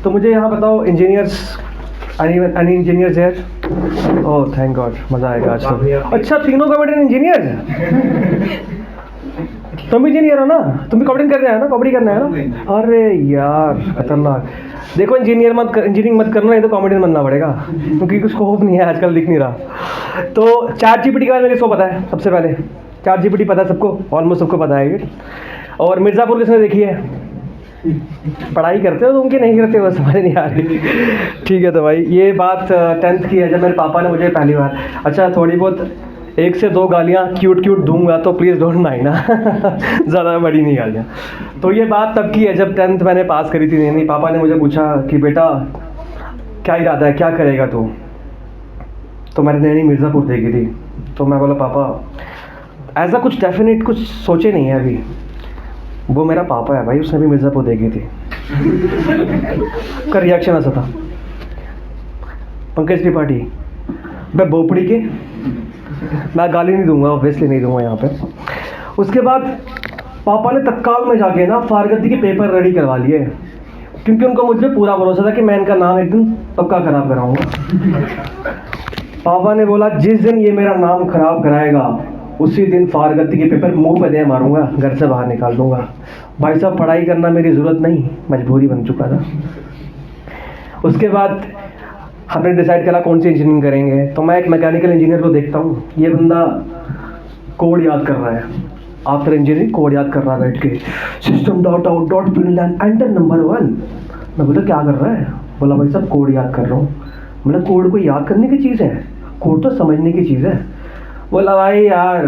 तो मुझे यहाँ बताओ engineers, any engineers here? Oh thank God, मज़ा आएगा आज तो। अच्छा तीनों कॉमेडियन इंजीनियर हैं? तुम इंजीनियर हो ना? तुम भी कॉमेडियन करने आए ना, कॉमेडी करने आए ना? अरे यार खतरनाक। देखो इंजीनियरिंग मत करना, नहीं तो कॉमेडियन बनना पड़ेगा, क्योंकि कुछ स्कोप नहीं है आजकल, दिख नहीं रहा। तो चैट जीपीटी के बारे में किसको पता है? सबसे पहले चैट जीपीटी पता है सबको, ऑलमोस्ट सबको पता है ये। और मिर्ज़ापुर किसने देखी है? पढ़ाई करते हो तो उनकी नहीं करते हो, समझ नहीं आ रही। ठीक है, तो भाई ये बात 10th की है, जब मेरे पापा ने मुझे पहली बार, अच्छा थोड़ी बहुत 1 से 2 गालियाँ क्यूट दूंगा तो प्लीज़ डोंट माइंड ना, ज़्यादा बड़ी नहीं गालियाँ। तो ये बात तब की है जब 10th मैंने पास करी थी। नहीं, पापा ने मुझे पूछा कि बेटा क्या इरादा है, क्या करेगा तू? तो मैंने नैनी मिर्ज़ापुर देखी थी, तो मैं बोला पापा ऐसा कुछ डेफिनेट कुछ सोचे नहीं है अभी। वो मेरा पापा है भाई, उसने भी मिर्ज़ापुर देखी थी। का रिएक्शन ऐसा था, पंकज त्रिपाठी मैं बोपड़ी के, मैं गाली नहीं दूंगा, ऑब्वियसली नहीं दूंगा यहाँ पे। उसके बाद पापा ने तत्काल में जाके ना फारगती के पेपर रेडी करवा लिए, क्योंकि उनको मुझ पर पूरा भरोसा था कि मैं इनका नाम एक दिन पक्का खराब कराऊंगा। पापा ने बोला जिस दिन ये मेरा नाम खराब कराएगा उसी दिन फारगती के पेपर मुंह पे दे मारूंगा, घर से बाहर निकाल दूंगा। भाई साहब पढ़ाई करना मेरी ज़रूरत नहीं, मजबूरी बन चुका था। उसके बाद हमने डिसाइड करा कौन सी इंजीनियरिंग करेंगे। तो मैं एक मैकेनिकल इंजीनियर को देखता हूँ, ये बंदा कोड याद कर रहा है, आफ्टर इंजीनियरिंग कोड याद कर रहा है बैठ के, system dot out dot println enter number 1। मैं बोला क्या कर रहा है? बोला भाई साहब कोड याद कर रहा हूँ। मतलब कोड को याद करने की चीज़ है, कोड तो समझने की चीज़ है। बोला भाई यार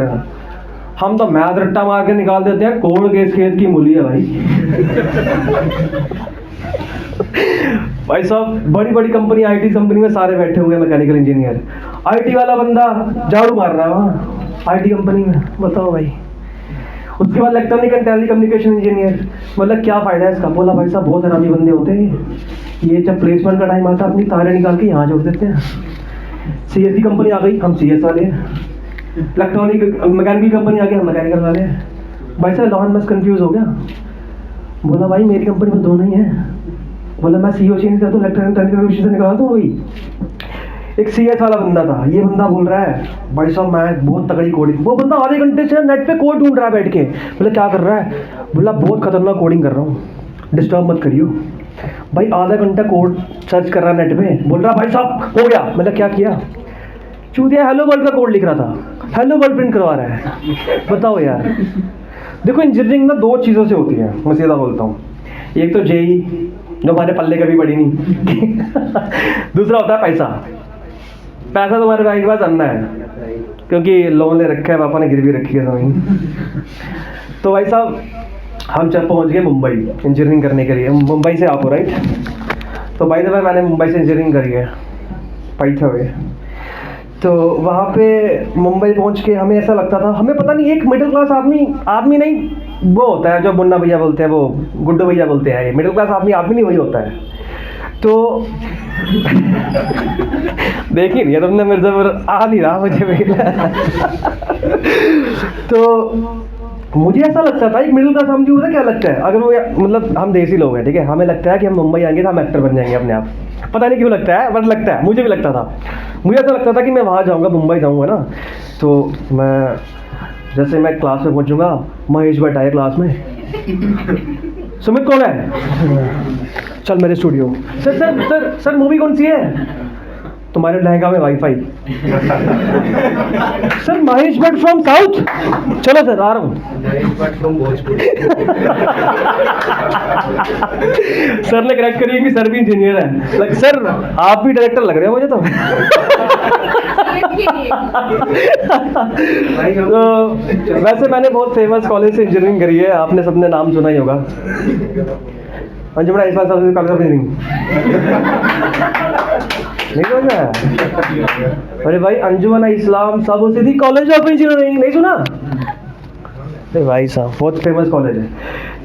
हम तो मैथ रट्टा मार के निकाल देते हैं, कोड के इस खेत की मूली है भाई। भाई साहब बड़ी बड़ी कंपनी, आईटी कंपनी में सारे बैठे हुए मैकेनिकल इंजीनियर, आईटी वाला बंदा झाड़ू मार रहा है वहाँ आईटी कंपनी में, बताओ भाई। उसके बाद electronic and telecommunication engineer, मतलब क्या फ़ायदा है इसका? बोला भाई साहब बहुत हरामी बंदे होते हैं ये, जब प्लेसमेंट का टाइम आता है अपनी तारे निकाल के यहाँ जोड़ देते हैं। सीएस की कंपनी आ गई, हम सीएस वाले हैं। इलेक्ट्रॉनिक मैकेनिकल कंपनी आ गई, हम मैकेनिकल वाले हैं। भाई साहब लॉन मस्त कंफ्यूज हो गया। बोला भाई मेरी कंपनी में दोनों ही हैं। बोला मैं सीओ चेंज कर दूँ, इलेक्ट्रॉनिक से निकाल दूँ। वही एक सीएस वाला बंदा था, ये बंदा बोल रहा है भाई साहब मैं बहुत तगड़ी कोडिंग, वो बंदा आधे घंटे से नेट पे कोड ढूंढ रहा है बैठ के। बोला क्या कर रहा है? बोला बहुत खतरनाक कोडिंग कर रहा हूँ, डिस्टर्ब मत करियो। भाई आधा घंटा कोड सर्च कर रहा है नेट पे, बोल रहा भाई साहब हो गया। मतलब क्या किया? चूतिया हेलो वर्ल्ड का कोड लिख रहा था, हेलो वर्ल्ड प्रिंट करवा रहा है। बताओ यार। देखो इंजीनियरिंग ना 2 चीज़ों से होती है, मैं सीधा बोलता हूँ। एक तो जेई जो हमारे पल्ले कभी पड़ी नहीं। दूसरा होता है पैसा। पैसा तुम्हारे भाई के पास अन्ना है, क्योंकि लोन ले रखा है, पापा ने गिरवी रखी है ज़मीन। तो भाई साहब हम जब पहुँच गए मुंबई इंजीनियरिंग करने के लिए, मुंबई से आप हो राइट? तो भाई भाई मैंने मुंबई से इंजीनियरिंग करी है पैथा हुए। तो वहाँ पे मुंबई पहुँच के हमें ऐसा लगता था, हमें पता नहीं एक मिडिल क्लास आदमी नहीं, वो होता है जो मुन्ना भैया बोलते हैं, वो गुड्डू भैया बोलते हैं, ये मिडिल क्लास आदमी नहीं वही होता है। तो देखिए नहीं तुमने मिर्ज़ापुर आ नहीं रहा मुझे भी। तो मुझे ऐसा लगता था एक मिडिल क्लास आदमी को क्या लगता है, अगर वो मतलब हम देसी लोग हैं ठीक है, हमें लगता है कि हम मुंबई आएंगे तो हम एक्टर बन जाएंगे अपने आप। पता नहीं क्यों लगता है बट लगता है, मुझे भी लगता था। मुझे ऐसा लगता था कि मैं वहाँ जाऊँगा, मुंबई जाऊँगा ना, तो मैं जैसे मैं क्लास में पहुँचूँगा, महेश बैठा है क्लास में, सुमित कौन है? चल मेरे studio. Sir sir sir sir movie कौन सी है? तुम्हारे लहंगा में wifi. Sir Mahesh Bhatt from south. चलो सर आ रहा हूँ। महेश भट्ट फ्रॉम भोजपुर। सर ने करेक्ट करिए कि सर भी इंजीनियर है। लाइक सर आप भी डायरेक्टर लग रहे हो मुझे तो। तो वैसे मैंने बहुत फेमस कॉलेज से इंजीनियरिंग करी है, आपने सबने नाम सुना ही होगा, अंजुमन इस्लाम कॉलेज ऑफ इंजीनियरिंग। नहीं सुना? अरे भाई अंजुमन इस्लाम सब सिद्धि कॉलेज ऑफ इंजीनियरिंग नहीं सुना? अरे भाई साहब बहुत फेमस कॉलेज है।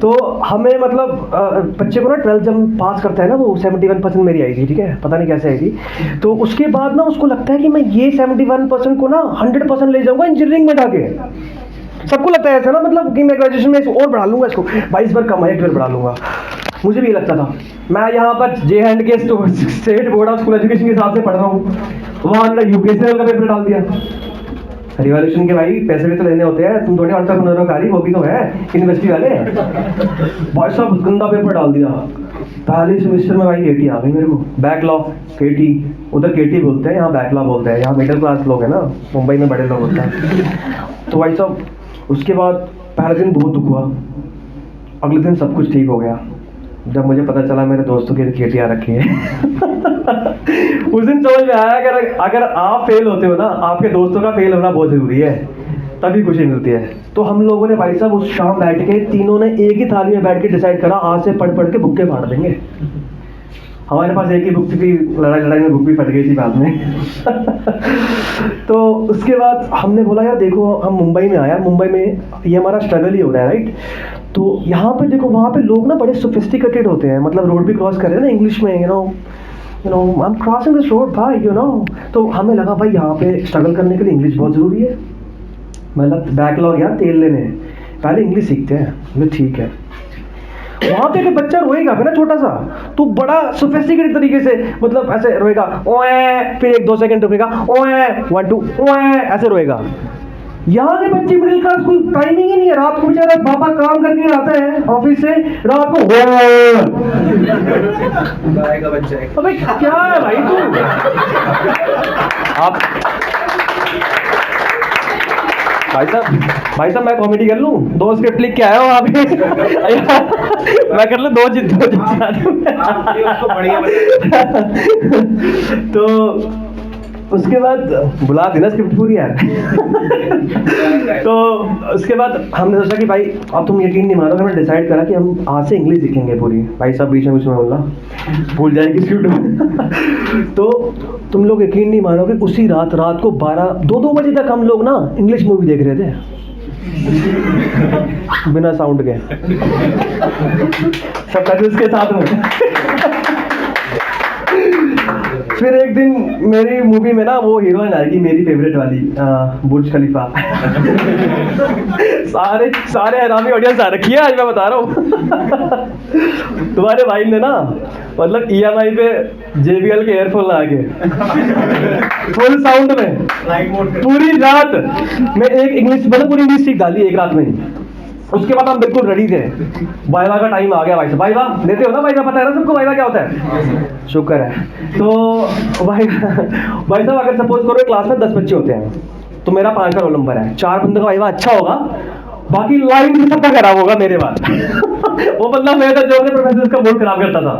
तो हमें मतलब बच्चे को ना 12th जब पास करता है ना, वो 71% मेरी आई थी ठीक है, पता नहीं कैसे आई थी। तो उसके बाद ना उसको लगता है कि मैं ये 71% को ना 100% ले जाऊंगा इंजीनियरिंग में जाके। सबको लगता है ऐसा ना, मतलब कि मैं ग्रेजुएशन में और बढ़ा लूंगा इसको, 22 बार कम है 1 बार बढ़ा लूंगा। मुझे भी ये लगता था। मैं यहाँ पर जे एंड के state board of school education के हिसाब से पढ़ रहा हूँ, वहाँ हमने यूपीएससी लेवल का पेपर डाल दिया। रिवॉल्यूशन के भाई पैसे भी तो लेने होते हैं, तुम थोड़ी एंटरप्रेन्योर वो भी तो है यूनिवर्सिटी वाले। भाई साहब गंदा पेपर डाल दिया। पहले सेमेस्टर में भाई केटी आ गई मेरे को, बैकलॉग केटी, उधर केटी बोलते हैं, यहाँ बैकलॉग बोलते हैं। यहाँ मिडिल क्लास लोग हैं ना, मुंबई में बड़े लोग होते हैं। तो भाई साहब उसके बाद पहले दिन बहुत दुख हुआ, अगले दिन सब कुछ ठीक हो गया जब मुझे पता चला मेरे दोस्तों की केटी आ रखी है। उस दिन समझ में आया अगर आप फेल होते हो ना, आपके दोस्तों का फेल होना बहुत जरूरी है, तभी खुशी मिलती है। तो हम लोगों ने भाई साहब उस शाम बैठ के तीनों ने एक ही थाली में बैठ के डिसाइड करा, आज से पढ़ पढ़ के बुक्के फाड़ देंगे। हमारे पास एक ही बुक थी, लड़ाई में बुक भी फट गई थी बाद में। तो उसके बाद हमने बोला यार देखो हम मुंबई में आया, मुंबई में ये हमारा स्ट्रगल ही हो रहा है राइट। तो यहाँ पे देखो वहाँ पे लोग ना बड़े सोफिस्टिकेटेड होते हैं, मतलब रोड भी क्रॉस कर रहे हैं ना इंग्लिश में, you know I am crossing this road भाई, यू नो। तो हमें लगा भाई यहाँ पे स्ट्रगल करने के लिए इंग्लिश बहुत ज़रूरी है, मतलब बैकलॉग यार तेल लेने, पहले इंग्लिश सीखते हैं। मतलब ठीक है। वहाँ पे बच्चा रोएगा फिर ना छोटा सा, तो बड़ा सोफिस्टिकेटेड तरीके से, मतलब ऐसे रोएगा ओए, फिर 1-2 सेकंड रुकेगा ओए, 1 2 ओए, ऐसे रोएगा। यहाँ के बच्चे मिडिल क्लास कोई टाइमिंग ही नहीं है, रात को बेचारा पापा काम करके आता है ऑफिस से, रात को बच्चा। अबे क्या है भाई तू? आप भाई साहब मैं कॉमेडी कर लूं, 2 स्क्रिप्ट लिख के आया हूँ आप। मैं कर लूं 2 तो उसके बाद बुला देना स्क्रिप्ट पूरी यार। तो उसके बाद हमने सोचा कि भाई अब तुम यकीन नहीं मानोगे, हमने डिसाइड करा कि हम आज से इंग्लिश सीखेंगे पूरी। भाई साहब बीच में कुछ में बोलना भूल जाएगी स्क्रिप्ट। तो तुम लोग यकीन नहीं मानोगे, उसी रात को 2 बजे तक हम लोग ना इंग्लिश मूवी देख रहे थे बिना साउंड के, सब कजल्स के साथ में। फिर एक दिन मेरी मूवी में ना वो हीरोइन आएगी मेरी फेवरेट वाली, बुर्ज खलीफा। सारे हरामी ऑडियंस आ रखी है आज, मैं बता रहा हूँ। तुम्हारे भाई ने ना मतलब EMI पे JBL के एयरफोन लगा के फुल साउंड में पूरी रात में एक इंग्लिश, मतलब पूरी इंग्लिश सीख डाली एक रात में ही। उसके बाद हम बिल्कुल रेडी थे, वाइवा का टाइम आ गया। भाई साहब वाइवा देते हो ना, वाइवा पता है ना सबको वाइवा क्या होता है? शुक्र है। तो भाई साहब अगर सपोज करो क्लास में 10 बच्चे होते हैं, तो मेरा 5 का रोल नंबर है, 4 बंदों का वाइवा अच्छा होगा, बाकी लाइन भी सबका खराब होगा मेरे बाद। वो बंदा मैं था जो प्रोफेसर का मूड खराब करता था।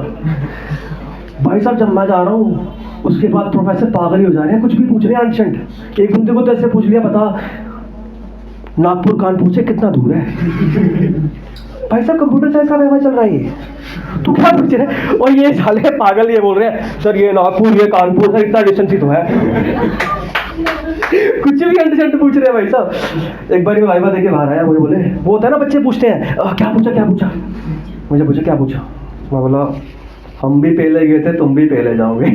भाई साहब जब मैं जा रहा हूँ उसके बाद प्रोफेसर पागल ही हो जा रहे हैं, कुछ भी पूछ रहे हैं अनशंट। एक बंदे को तो ऐसे पूछ लिया, बता नागपुर कानपुर से कितना दूर है? भाई साहब कंप्यूटर साइंस का व्यवहार चल रहा है, तो क्या पूछ रहे? और ये साले पागल ये बोल रहे हैं सर ये नागपुर ये कानपुर सर इतना डिस्टेंस ही तो है। कुछ भी अंडरस्टैंड पूछ रहे हैं भाई साहब। एक बार वाइवा देके बाहर आया, मुझे बोले वो होता है ना बच्चे पूछते हैं क्या पूछा, मुझे पूछा क्या पूछा, मैं बोला हम भी पहले गए थे तुम भी पहले जाओगे।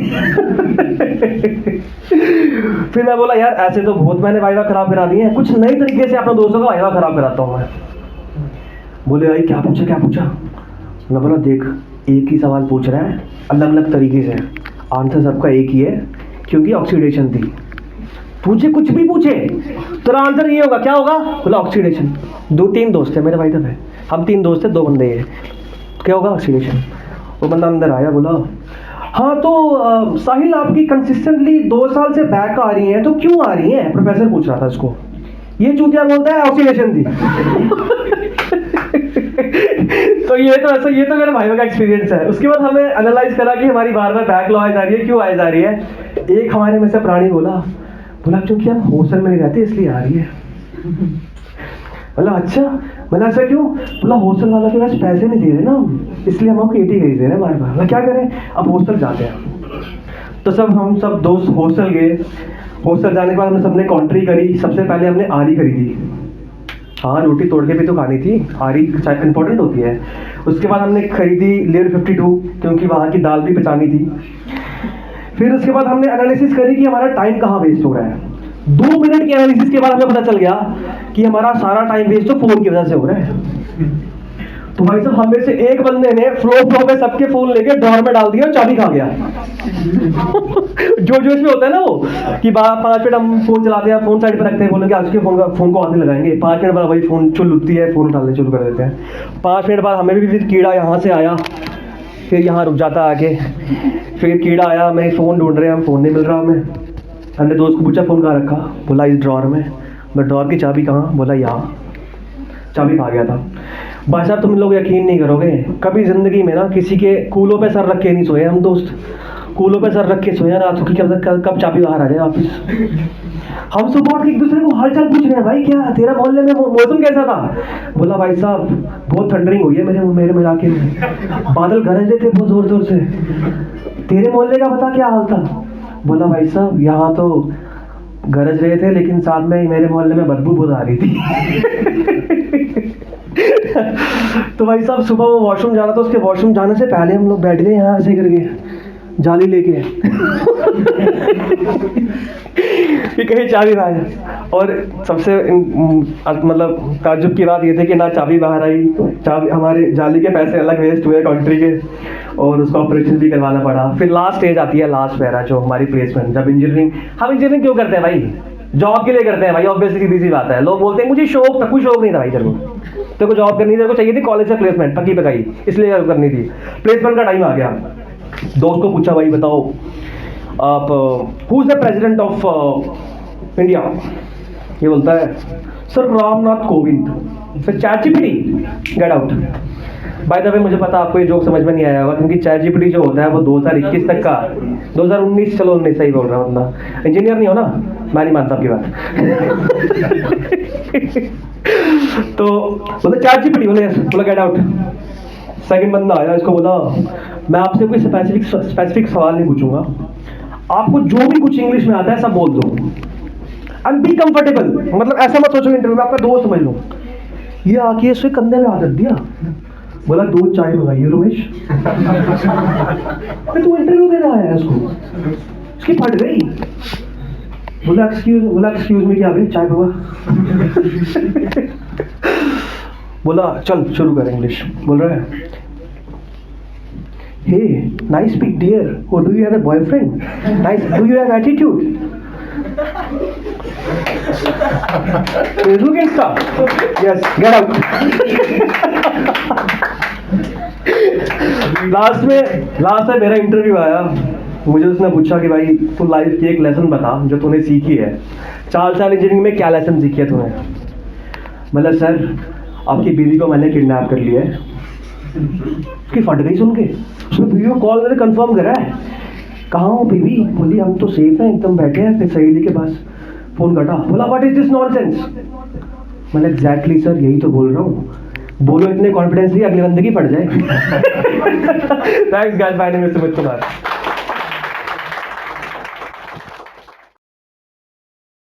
फिर मैं बोला यार ऐसे तो बहुत मैंने वाइवा खराब करा दिए हैं, कुछ नई तरीके से अपने दोस्तों का वाइवा खराब कराता हूँ मैं। बोले भाई क्या पूछा? मैं बोला देख एक ही सवाल पूछ रहा है अलग अलग तरीके से, आंसर सबका एक ही है क्योंकि ऑक्सीडेशन थी। पूछे कुछ भी पूछे तेरा आंसर ये होगा, क्या होगा? बोला ऑक्सीडेशन। 2-3 दोस्त है मेरे भाई साहब, हम 3 दोस्त हैं 2 बंदे हैं, क्या होगा? ऑक्सीडेशन। वो बंदा अंदर आया, बोला हाँ तो साहिल आपकी कंसिस्टेंटली 2 साल से बैक आ रही हैं, तो क्यों आ रही हैं? प्रोफेसर पूछ रहा था इसको, ये चूतिया बोलता है ऑक्सीडेशन थी। तो ये तो मेरे भाइयों का एक्सपीरियंस है। उसके बाद हमें एनालाइज करा कि हमारी बार बैकलॉग आ जा रही है, क्यों आ जा रही है। एक हमारे में से प्राणी बोला क्योंकि हम हॉस्टल में नहीं रहते इसलिए आ रही है। बोला अच्छा, मैंने ऐसा क्यों? बोला हॉस्टल वालों के पास पैसे नहीं दे रहे ना, इसलिए हम आपको 80 भेज दे रहे हैं बार बार। क्या करें, अब हॉस्टल जाते हैं। तो हम सब दोस्त हॉस्टल गए। हॉस्टल जाने के बाद हमने सबने कॉन्ट्री करी। सबसे पहले हमने आरी खरीदी, हाँ रोटी तोड़ के भी तो खानी थी, आरी इंपॉर्टेंट होती है। उसके बाद हमने खरीदी लेयर 52 क्योंकि वहाँ की दाल भी पचानी थी। फिर उसके बाद हमने एनालिसिस करी कि हमारा टाइम कहाँ वेस्ट हो रहा है। 2 मिनट के एनालिसिस के बाद हमें पता चल गया कि हमारा सारा टाइम वेस्ट तो फोन की वजह से हो रहा है। तो भाई साहब हमें से एक बंदे ने फ्लो पे सबके फोन लेके ड्रॉर में डाल दिया और चाबी खा गया। जो जो इसमें होता है ना वो कि 5 मिनट हम फोन चलाते हैं, फोन साइड पर रखते हैं, बोलेंगे आज के फोन को हाथ नहीं लगाएंगे, 5 मिनट बाद वही फोन चुल उठती है, फोन उठाने शुरू कर देते हैं। 5 मिनट बाद हमें भी फिर कीड़ा यहाँ से आया, फिर यहाँ रुक जाता आके, फिर कीड़ा आया, मैं फ़ोन ढूंढ रहे हैं, हम फ़ोन नहीं मिल रहा हमें। हमने दोस्त को पूछा फ़ोन कहाँ रखा, बोला इस ड्रॉर में। मैं ड्रॉर की चाबी कहाँ, बोला यहाँ, चाबी खा गया था। भाई साहब तुम लोग यकीन नहीं करोगे, कभी ज़िंदगी में ना किसी के कूलों पे सर रख के नहीं सोए हम दोस्त, कूलों पे सर रख के सोए रात को कि कब चाबी बाहर आ जाए वापस। हम सुबह उठ के एक दूसरे को हालचाल पूछ रहे हैं, भाई क्या तेरा मोहल्ले में मौसम कैसा था। बोला भाई साहब बहुत थंडरिंग हुई है मेरे इलाके में, बादल गरज रहे थे बहुत जोर जोर से। तेरे मोहल्ले का बता क्या हाल था। बोला भाई साहब यहाँ तो गरज रहे थे लेकिन साथ में मेरे मोहल्ले में बदबू बहुत आ रही थी। तो भाई साहब सुबह वो वॉशरूम जाना था, उसके वॉशरूम जाने से पहले हम लोग बैठ गए यहाँ ऐसे करके जाली लेके कि कहीं चाबी बाहर। और सबसे मतलब ताज्जुब की बात ये थी कि ना चाबी बाहर आई, चाबी हमारे जाली के पैसे अलग वेस्ट हुए कंट्री के, और उसका ऑपरेशन भी करवाना पड़ा। फिर लास्ट स्टेज आती है, लास्ट पैरा जो हमारी प्लेसमेंट। जब इंजीनियरिंग, हम इंजीनियरिंग क्यों करते हैं भाई, जॉब के लिए करते हैं भाई, ऑब्वियसली सीधी सी बात है। लोग बोलते हैं मुझे शौक था, कोई शौक नहीं था भाई तेरे को जॉब करनी, तेरे को चाहिए थी कॉलेज से प्लेसमेंट पक्की पकाई, इसलिए करनी थी। प्लेसमेंट का टाइम आ गया, दोस्त को पूछा भाई बताओ आप who is the president of India. ये बोलता है सर रामनाथ कोविंद। फिर ChatGPT get out. By the way मुझे पता आपको ये जोक समझ में नहीं आया होगा, क्योंकि चैटजीपीटी जो होता है वो 2021 तक का, 2019 चलो 19 सही बोल रहा हूँ, बंदा इंजीनियर नहीं हो ना, मैं नहीं मानता आपकी बात। तो बोले चैटजीपीटी, बोले गेट आउट। सेकंड बंदा आया, इसको बोला मैं आपसे कोई स्पेसिफिक सवाल नहीं पूछूंगा, आपको जो भी कुछ इंग्लिश में आता है सब बोल दो एंड बी कंफर्टेबल। मतलब ऐसा मत सोचो इंटरव्यू में आपका दोस्त समझ लो। ये आके इसके कंधे में हाथ रख दिया, बोला 2 चाय मंगाइए रमेश। तू इंटरव्यू देने आया है, इसको इसकी फट गई। बोला एक्सक्यूज मी क्या भाई चाय पीवा। बोला चल शुरू कर इंग्लिश। बोल रहा है hey nice big dear, oh do you have a boyfriend, nice, do you have attitude, you can stop, yes get out। Last में मेरा इंटरव्यू आया, मुझे उसने पूछा कि भाई तू लाइफ की एक लेसन बता जो तूने सीखी है, 4 साल इंजीनियरिंग में क्या लेसन सीखी है तूने। मतलब सर आपकी बीवी को मैंने किडनैप कर लिया है। उसकी फट गई सुन के, उसने वीडियो कॉल मैंने कंफर्म करा है, कहाँ हो बीवी। बोली हम तो सेफ हैं एकदम, बैठे हैं फिर सहेली के पास। फोन कटा। बोला व्हाट इज दिस नॉनसेंस। मैंने एग्जैक्टली सर यही तो बोल रहा हूँ, बोलो इतने कॉन्फिडेंसली अगले बंदे की फट जाए। Thanks guys, by name is Sumit Kumar.